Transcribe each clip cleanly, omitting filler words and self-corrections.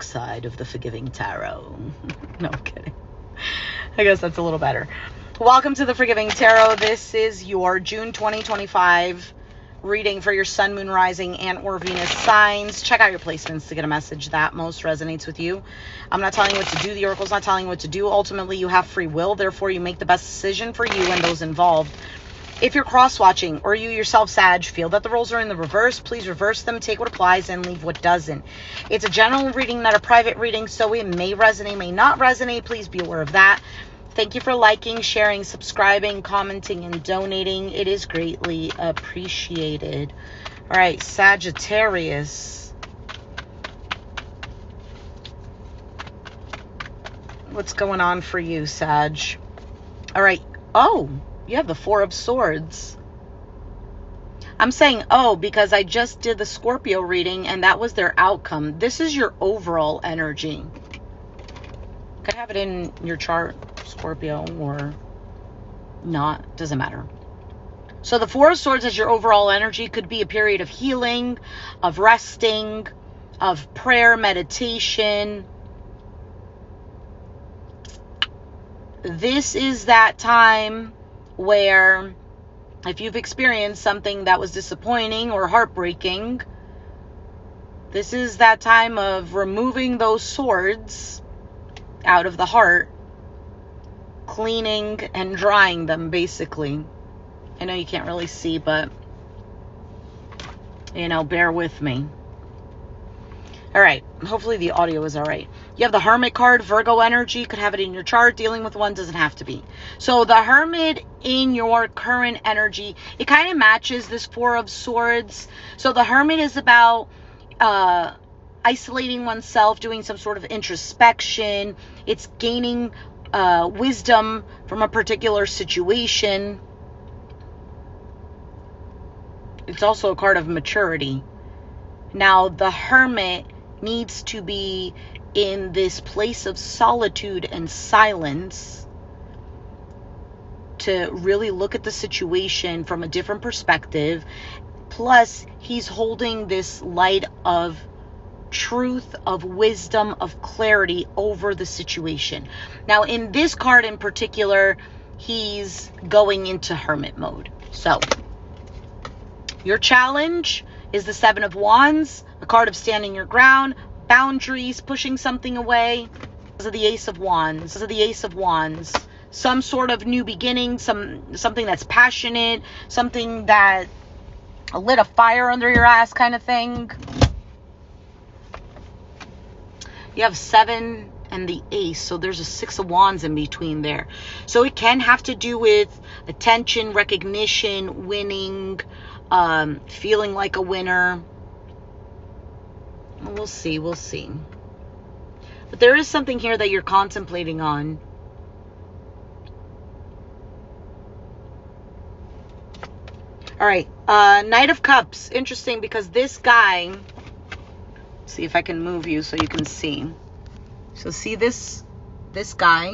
side of the Forgiving Tarot. No, I'm kidding. I guess that's a little better. Welcome to the Forgiving Tarot. This is your June 2025 reading for your Sun, Moon, Rising, and or Venus signs. Check out your placements to get a message that most resonates with you. I'm not telling you what to do. The Oracle's not telling you what to do. Ultimately, you have free will. Therefore, you make the best decision for you and those involved. If you're cross-watching or you yourself, Sag, feel that the roles are in the reverse, please reverse them, take what applies, and leave what doesn't. It's a general reading, not a private reading, so it may resonate, may not resonate. Please be aware of that. Thank you for liking, sharing, subscribing, commenting, and donating. It is greatly appreciated. All right, Sagittarius. What's going on for you, Sag? All right. Oh, you have the Four of Swords. I'm saying, oh, because I just did the Scorpio reading, and that was their outcome. This is your overall energy. Could have it in your chart, Scorpio, or not. Doesn't matter. So the Four of Swords as your overall energy could be a period of healing, of resting, of prayer, meditation. This is that time where if you've experienced something that was disappointing or heartbreaking, this is that time of removing those swords out of the heart, cleaning and drying them, basically. I know you can't really see, but, you know, bear with me. All right. Hopefully the audio is all right. You have the Hermit card, Virgo energy. Could have it in your chart. Dealing with one doesn't have to be. So the Hermit in your current energy, it kind of matches this Four of Swords. So the Hermit is about isolating oneself, doing some sort of introspection. It's gaining wisdom from a particular situation. It's also a card of maturity. Now, the Hermit needs to be in this place of solitude and silence to really look at the situation from a different perspective. Plus, he's holding this light of truth, of wisdom, of clarity over the situation. Now, in this card in particular, he's going into Hermit mode. So, your challenge is the Seven of Wands, a card of standing your ground, boundaries, pushing something away. Those are the Ace of Wands. Those are the Ace of Wands. Some sort of new beginning, something that's passionate, something that lit a fire under your ass kind of thing. You have 7 and the Ace, so there's a 6 of Wands in between there. So it can have to do with attention, recognition, winning, feeling like a winner. We'll see. But there is something here that you're contemplating on. All right, Knight of Cups. Interesting, because this guy, see if I can move you so you can see. So see this guy?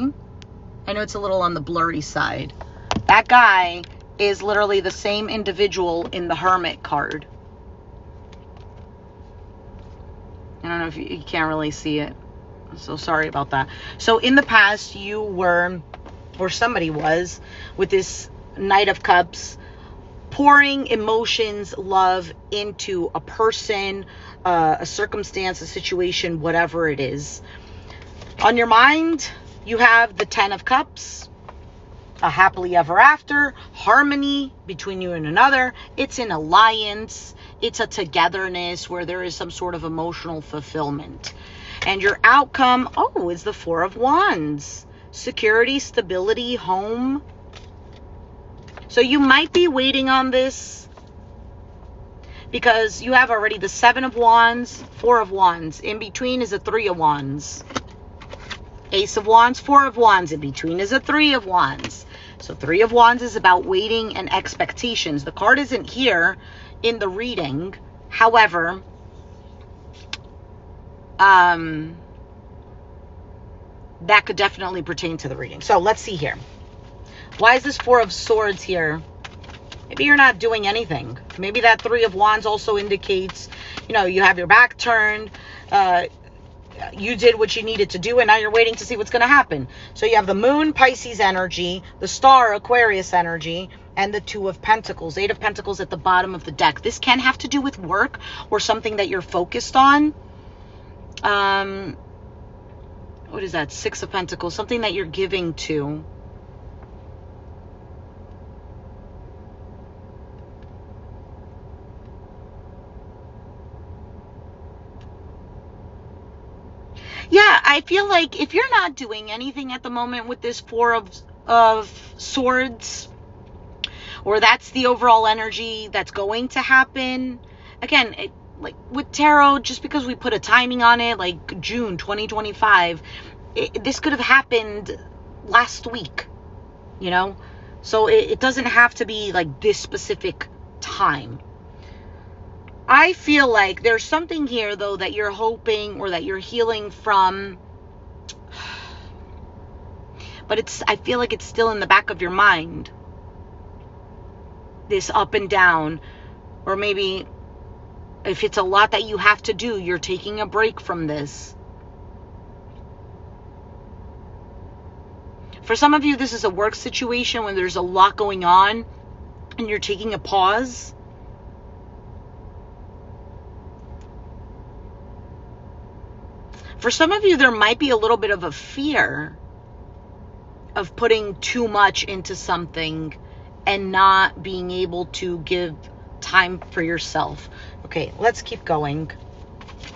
I know it's a little on the blurry side. That guy is literally the same individual in the Hermit card. I don't know if you can't really see it. I'm so sorry about that. So in the past, you were, or somebody was, with this Knight of Cups, pouring emotions, love into a person, a circumstance, a situation, whatever it is. On your mind, you have the 10 of Cups, a happily ever after, harmony between you and another. It's an alliance. It's a togetherness where there is some sort of emotional fulfillment. And your outcome, oh, is the Four of Wands. Security, stability, home. So you might be waiting on this because you have already the 7 of Wands, 4 of Wands. In between is a 3 of Wands. Ace of Wands, 4 of Wands. In between is a 3 of Wands. So 3 of Wands is about waiting and expectations. The card isn't here in the reading. However, that could definitely pertain to the reading. So let's see here. Why is this 4 of Swords here? Maybe you're not doing anything. Maybe that 3 of Wands also indicates, you know, you have your back turned. you did what you needed to do, and now you're waiting to see what's going to happen. So you have the moon, Pisces energy, the star, Aquarius energy, and the Two of Pentacles, Eight of Pentacles at the bottom of the deck. This can have to do with work or something that you're focused on. What is that? Six of Pentacles, something that you're giving to. Yeah, I feel like if you're not doing anything at the moment with this Four of Swords, or that's the overall energy that's going to happen, again, like with tarot, just because we put a timing on it, like June 2025, this could have happened last week, you know? So it doesn't have to be like this specific time. I feel like there's something here, though, that you're hoping or that you're healing from. But I feel like it's still in the back of your mind. This up and down. Or maybe if it's a lot that you have to do, you're taking a break from this. For some of you, this is a work situation when there's a lot going on and you're taking a pause. For some of you, there might be a little bit of a fear of putting too much into something and not being able to give time for yourself. Okay, let's keep going.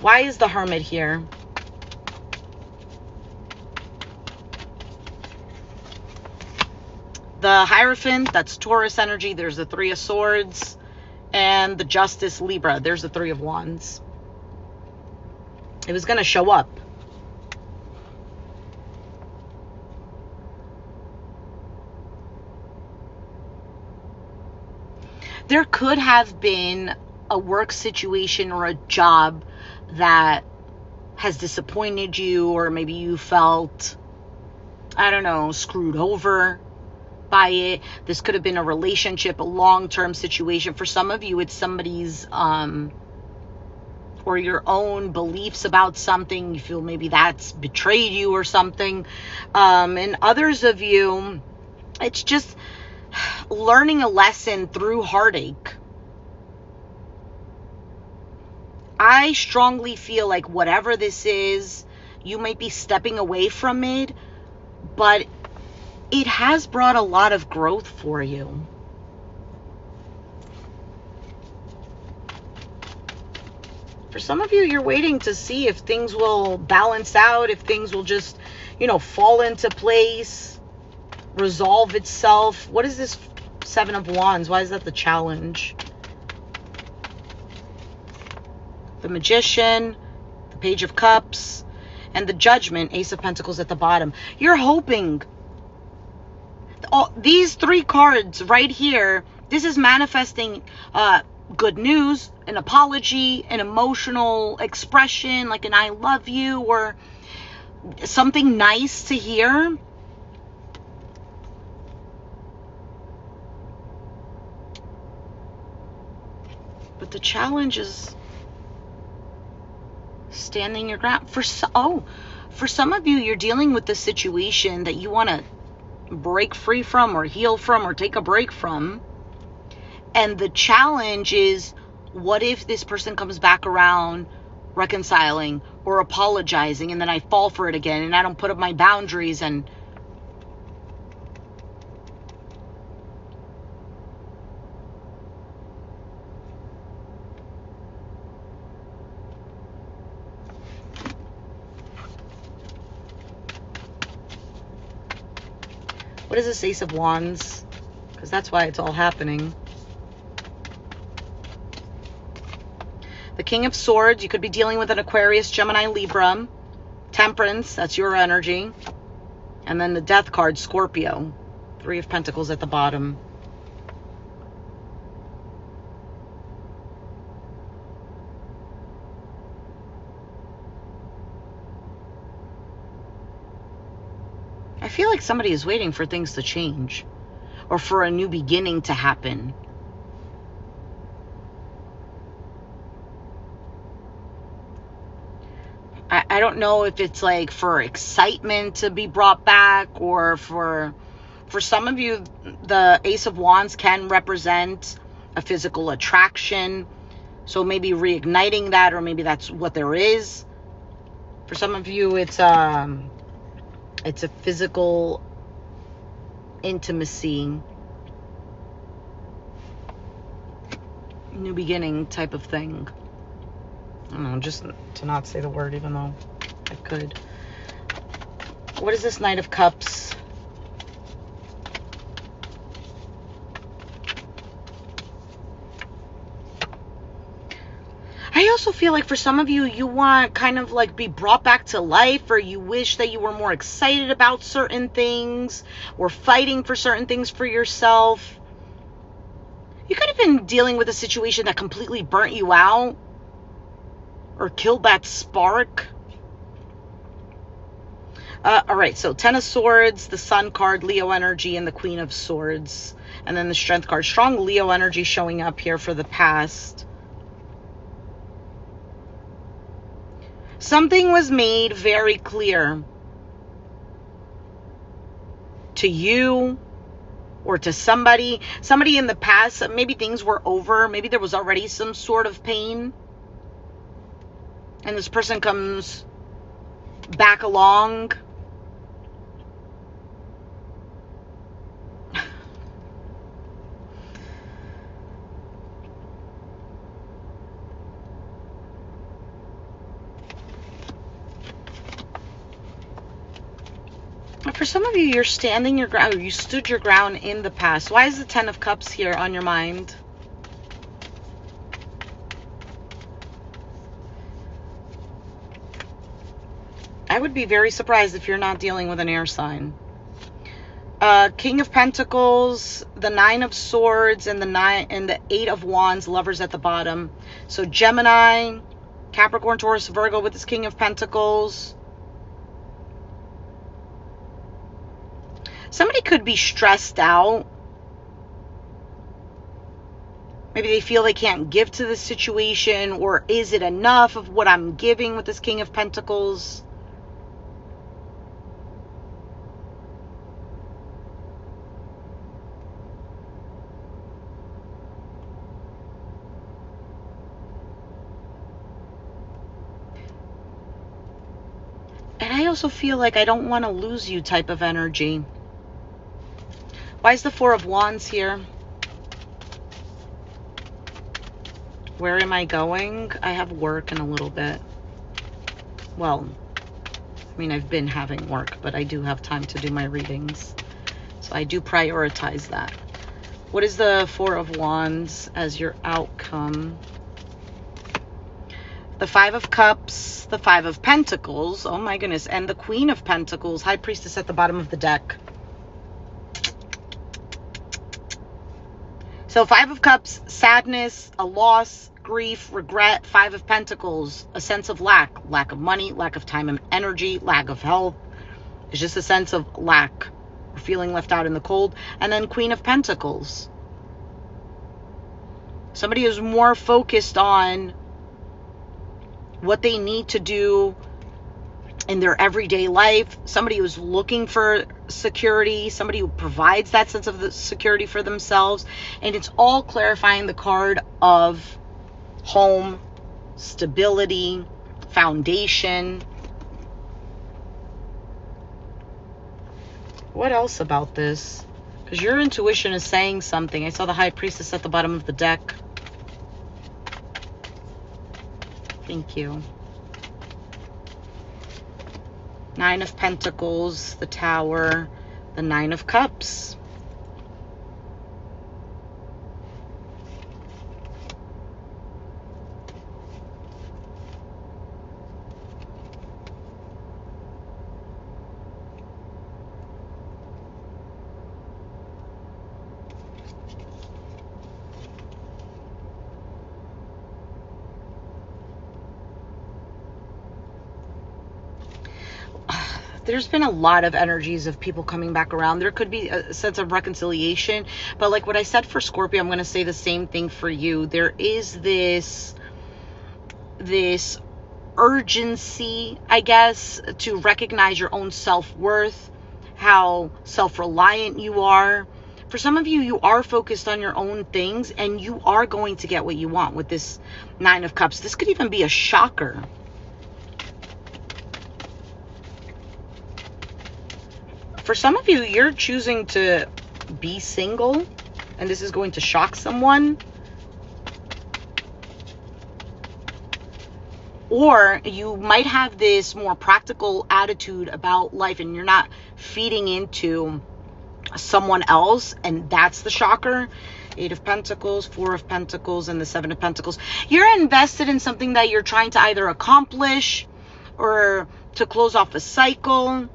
Why is the Hermit here? The Hierophant, that's Taurus energy. There's the Three of Swords. And the Justice, Libra. There's the Three of Wands. It was going to show up. There could have been a work situation or a job that has disappointed you, or maybe you felt, I don't know, screwed over by it. This could have been a relationship, a long-term situation. For some of you, it's somebody's or your own beliefs about something. You feel maybe that's betrayed you or something. And others of you, it's just learning a lesson through heartache. I strongly feel like whatever this is, you might be stepping away from it, but it has brought a lot of growth for you. For some of you, you're waiting to see if things will balance out, if things will just, fall into place, resolve itself. What is this Seven of Wands? Why is that the challenge? The Magician, the Page of Cups, and the Judgment, Ace of Pentacles at the bottom. You're hoping. These three cards right here, this is manifesting good news, an apology, an emotional expression, like an I love you, or something nice to hear. But the challenge is standing your ground. For some of you, you're dealing with the situation that you want to break free from, or heal from, or take a break from. And the challenge is, what if this person comes back around reconciling or apologizing, and then I fall for it again, and I don't put up my boundaries, and what is this Ace of Wands? Because that's why it's all happening. The King of Swords, you could be dealing with an Aquarius, Gemini, Libra. Temperance, that's your energy. And then the Death card, Scorpio. Three of Pentacles at the bottom. I feel like somebody is waiting for things to change, or for a new beginning to happen. I don't know if it's like for excitement to be brought back, or for some of you, the Ace of Wands can represent a physical attraction. So maybe reigniting that, or maybe that's what there is. For some of you, it's a physical intimacy, new beginning type of thing. I don't know, just to not say the word, even though I could. What is this Knight of Cups? I also feel like for some of you, you want kind of like be brought back to life, or you wish that you were more excited about certain things, or fighting for certain things for yourself. You could have been dealing with a situation that completely burnt you out, or killed that spark. All right, so Ten of Swords, the Sun card, Leo energy, and the Queen of Swords. And then the Strength card. Strong Leo energy showing up here for the past. Something was made very clear to you or to somebody in the past. Maybe things were over. Maybe there was already some sort of pain. And this person comes back along. For some of you, you're standing your ground, or you stood your ground in the past. Why is the Ten of Cups here on your mind? I would be very surprised if you're not dealing with an air sign. King of Pentacles, the Nine of Swords, and the Eight of Wands, Lovers at the bottom. So Gemini, Capricorn, Taurus, Virgo with this King of Pentacles. Somebody could be stressed out. Maybe they feel they can't give to this situation, or is it enough of what I'm giving with this King of Pentacles? And I also feel like I don't want to lose you type of energy. Why is the Four of Wands here? Where am I going? I have work in a little bit. Well, I mean, I've been having work, but I do have time to do my readings. So I do prioritize that. What is the Four of Wands as your outcome? The Five of Cups, the Five of Pentacles, oh my goodness, and the Queen of Pentacles, High Priestess at the bottom of the deck. So Five of Cups, sadness, a loss, grief, regret. Five of Pentacles, a sense of lack of money, lack of time and energy, lack of health. It's just a sense of lack, or feeling left out in the cold. And then Queen of Pentacles. Somebody is more focused on what they need to do in their everyday life. Somebody who's looking for security, somebody who provides that sense of the security for themselves. And it's all clarifying the card of home, stability, foundation. What else about this? Because your intuition is saying something. I saw the High Priestess at the bottom of the deck. Thank you. Nine of Pentacles, the Tower, the Nine of Cups. There's been a lot of energies of people coming back around. There could be a sense of reconciliation, but like what I said for Scorpio, I'm going to say the same thing for you. There is this urgency, I guess, to recognize your own self-worth, how self-reliant you are. For some of you, you are focused on your own things, and you are going to get what you want with this Nine of Cups. This could even be a shocker. For some of you, you're choosing to be single, and this is going to shock someone. Or you might have this more practical attitude about life, and you're not feeding into someone else, and that's the shocker. 8 of Pentacles, 4 of Pentacles, and the 7 of Pentacles. You're invested in something that you're trying to either accomplish or to close off a cycle.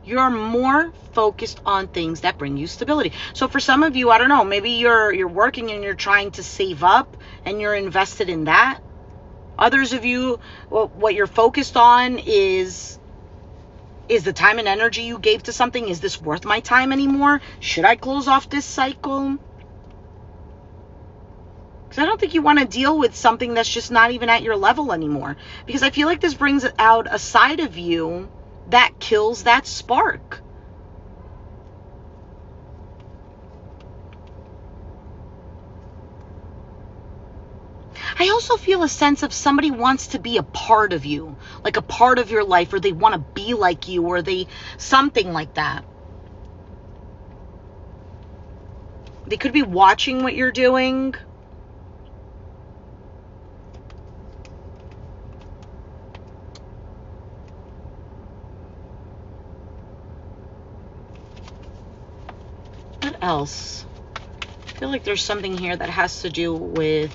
You're more focused on things that bring you stability. So for some of you, I don't know, maybe you're working and you're trying to save up and you're invested in that. Others of you, what you're focused on is the time and energy you gave to something. Is this worth my time anymore? Should I close off this cycle? Because I don't think you want to deal with something that's just not even at your level anymore. Because I feel like this brings out a side of you that kills that spark. I also feel a sense of somebody wants to be a part of you, like a part of your life, or they want to be like you, or something like that. They could be watching what you're doing. What else? I feel like there's something here that has to do with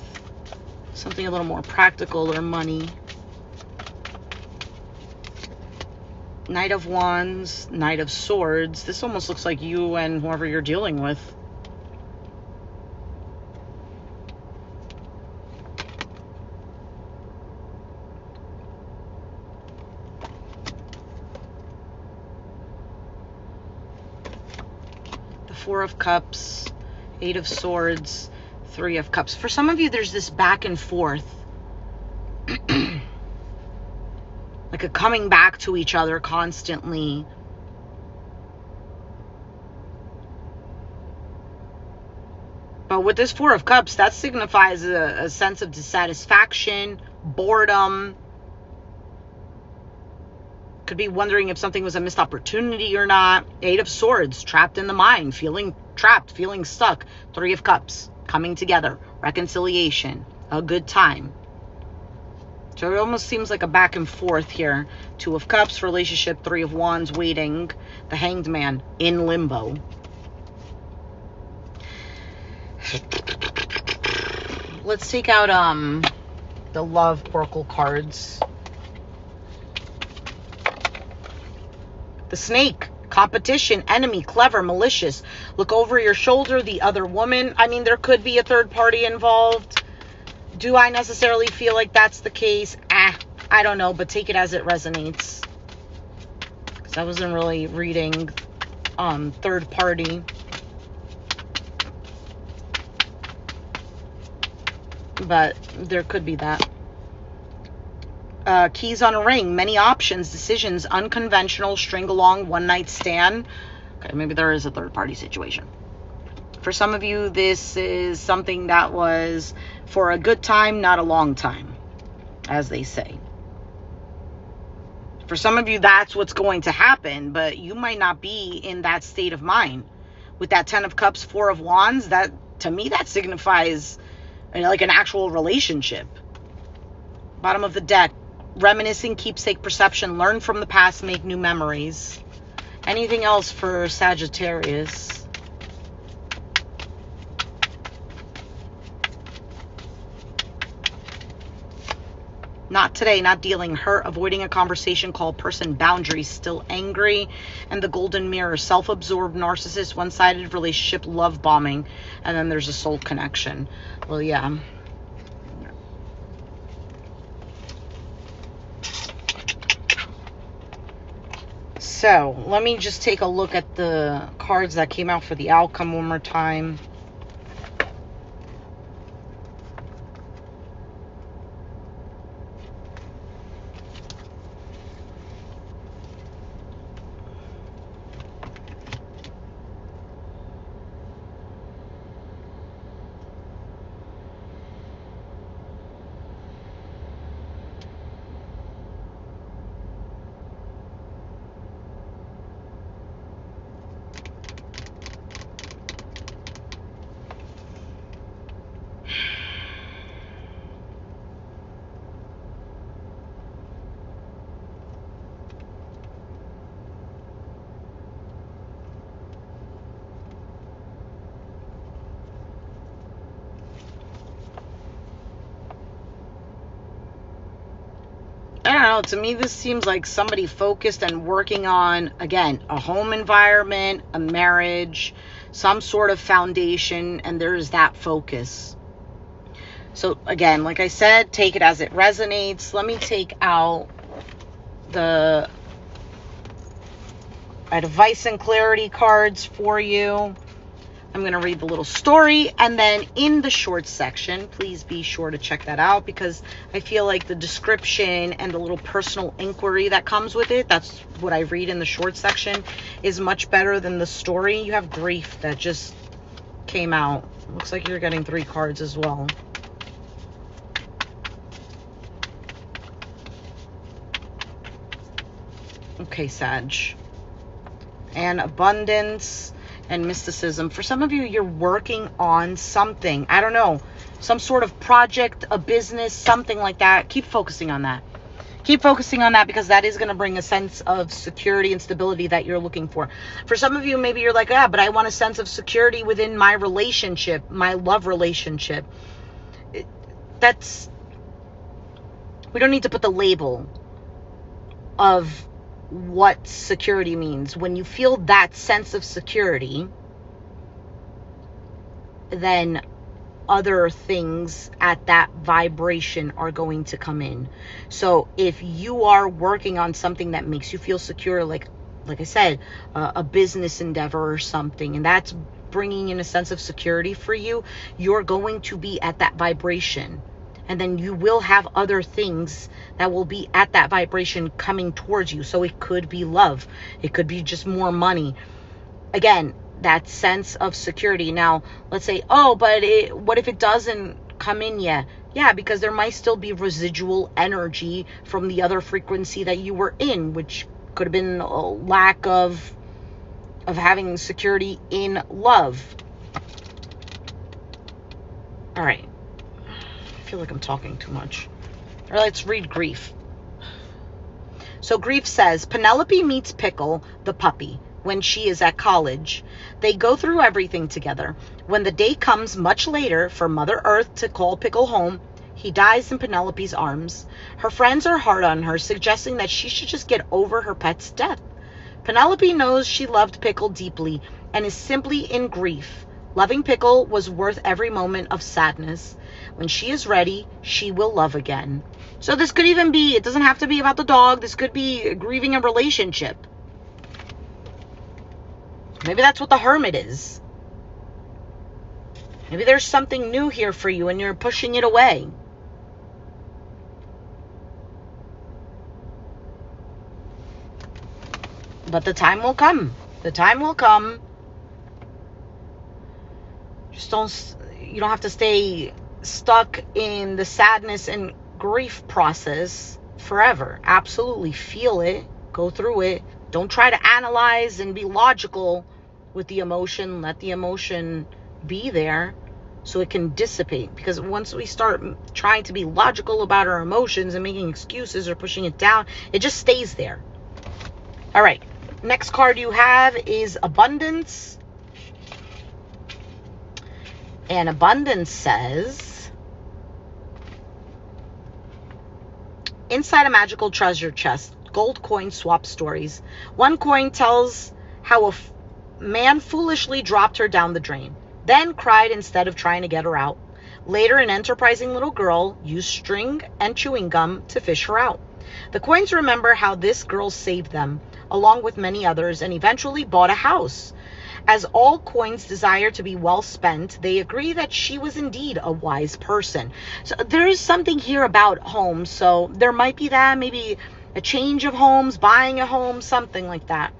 something a little more practical or money. Knight of Wands, Knight of Swords. This almost looks like you and whoever you're dealing with. The 4 of Cups, 8 of Swords, 3 of Cups. For some of you, there's this back and forth. Like a coming back to each other constantly. But with this 4 of Cups, that signifies a sense of dissatisfaction, boredom. Could be wondering if something was a missed opportunity or not. 8 of Swords, trapped in the mind, feeling trapped, feeling stuck. 3 of Cups, coming together, reconciliation, a good time. So it almost seems like a back and forth here. 2 of Cups, relationship, 3 of Wands, waiting. The Hanged Man, in limbo. Let's take out the Love Oracle cards. The Snake, competition, enemy, clever, malicious. Look over your shoulder, the other woman. I mean, there could be a third party involved. Do I necessarily feel like that's the case? I don't know, but take it as it resonates. Because I wasn't really reading third party. But there could be that. Keys on a ring, many options, decisions, unconventional, string along, one night stand. Okay, maybe there is a third party situation. For some of you, this is something that was for a good time, not a long time, as they say. For some of you, that's what's going to happen, but you might not be in that state of mind. With that 10 of Cups, 4 of Wands, that, to me, that signifies like an actual relationship. Bottom of the deck, reminiscing, keepsake, perception, learn from the past, make new memories. Anything else for Sagittarius? Not today, not dealing, hurt, avoiding a conversation, call person, boundaries, still angry. And the Golden Mirror, self-absorbed, narcissist, one-sided relationship, love bombing. And then there's a soul connection. Well, yeah. So, let me just take a look at the cards that came out for the outcome one more time. know. To me, this seems like somebody focused and working on, again, a home environment, a marriage, some sort of foundation, and there's that focus. So, again, like I said, take it as it resonates. Let me take out the advice and clarity cards for you. I'm going to read the little story, and then in the short section, please be sure to check that out, because I feel like the description and the little personal inquiry that comes with it, that's what I read in the short section, is much better than the story. You have grief that just came out. Looks like you're getting 3 cards as well. Okay, Sag. And abundance and mysticism. For some of you, you're working on something. I don't know. Some sort of project, a business, something like that. Keep focusing on that. Keep focusing on that, because that is going to bring a sense of security and stability that you're looking for. For some of you, maybe you're like, yeah, but I want a sense of security within my relationship, my love relationship. We don't need to put the label of what security means. When you feel that sense of security, then other things at that vibration are going to come in. So if you are working on something that makes you feel secure, like I said, a business endeavor or something, and that's bringing in a sense of security for you, you're going to be at that vibration. And then you will have other things that will be at that vibration coming towards you. So it could be love. It could be just more money. Again, that sense of security. Now, let's say, oh, but what if it doesn't come in yet? Yeah, because there might still be residual energy from the other frequency that you were in, which could have been a lack of having security in love. All right. I feel like I'm talking too much. All right, let's read grief. So grief says, Penelope meets Pickle, the puppy, when she is at college. They go through everything together. When the day comes much later for Mother Earth to call Pickle home, he dies in Penelope's arms. Her friends are hard on her, suggesting that she should just get over her pet's death. Penelope knows she loved Pickle deeply and is simply in grief. Loving Pickle was worth every moment of sadness. When she is ready, she will love again. So this could even be, it doesn't have to be about the dog. This could be grieving a relationship. Maybe that's what the Hermit is. Maybe there's something new here for you and you're pushing it away. But the time will come. The time will come. Just you don't have to stay stuck in the sadness and grief process forever. Absolutely feel it. Go through it. Don't try to analyze and be logical with the emotion. Let the emotion be there so it can dissipate. Because once we start trying to be logical about our emotions and making excuses or pushing it down, it just stays there. All right. Next card you have is Abundance. And Abundance says, inside a magical treasure chest, gold coin swap stories. One coin tells how a man foolishly dropped her down the drain, then cried instead of trying to get her out. Later, an enterprising little girl used string and chewing gum to fish her out. The coins remember how this girl saved them, along with many others, and eventually bought a house. As all coins desire to be well spent, they agree that she was indeed a wise person. So there is something here about homes. So there might be that, maybe a change of homes, buying a home, something like that.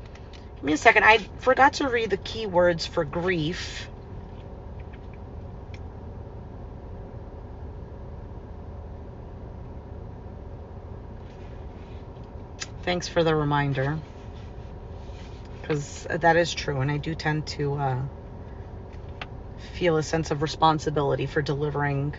Give me a second. I forgot to read the keywords for grief. Thanks for the reminder. Because that is true, and I do tend to feel a sense of responsibility for delivering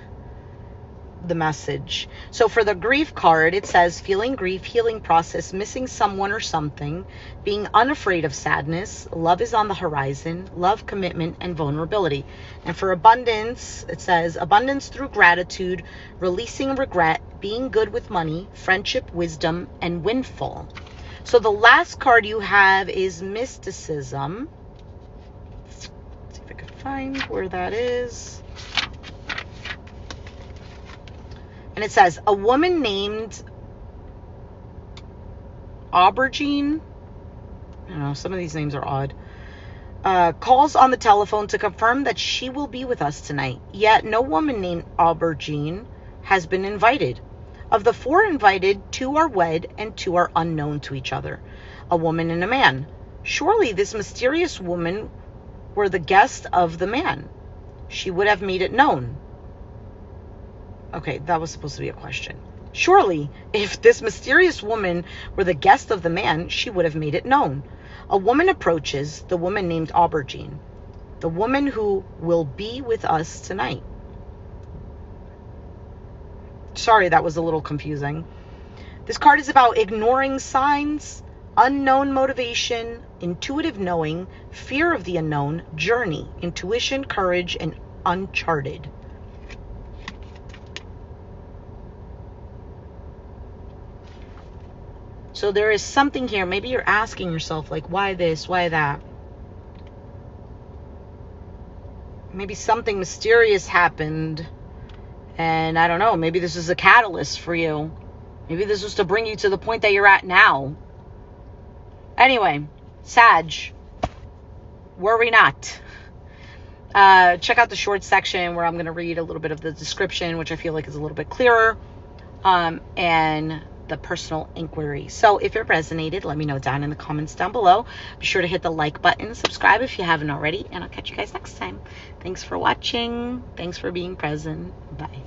the message. So for the grief card, it says feeling grief, healing process, missing someone or something, being unafraid of sadness, love is on the horizon, love, commitment, and vulnerability. And for abundance, it says abundance through gratitude, releasing regret, being good with money, friendship, wisdom, and windfall. So the last card you have is mysticism. Let's see if I could find where that is. And it says, a woman named Aubergine, I don't know, some of these names are odd, calls on the telephone to confirm that she will be with us tonight. Yet no woman named Aubergine has been invited. Of the 4 invited, 2 are wed and 2 are unknown to each other, a woman and a man. Surely this mysterious woman were the guest of the man. She would have made it known. Okay, that was supposed to be a question. Surely, if this mysterious woman were the guest of the man, she would have made it known. A woman approaches, the woman named Aubergine, the woman who will be with us tonight. Sorry, that was a little confusing. This card is about ignoring signs, unknown motivation, intuitive knowing, fear of the unknown, journey, intuition, courage, and uncharted. So there is something here. Maybe you're asking yourself, like, why this? Why that? Maybe something mysterious happened. And I don't know. Maybe this is a catalyst for you. Maybe this was to bring you to the point that you're at now. Anyway, Sag, worry not. Check out the short section where I'm going to read a little bit of the description, which I feel like is a little bit clearer. And the personal inquiry. So if it resonated, let me know down in the comments down below. Be sure to hit the like button, subscribe if you haven't already, and I'll catch you guys next time. Thanks for watching. Thanks for being present. Bye.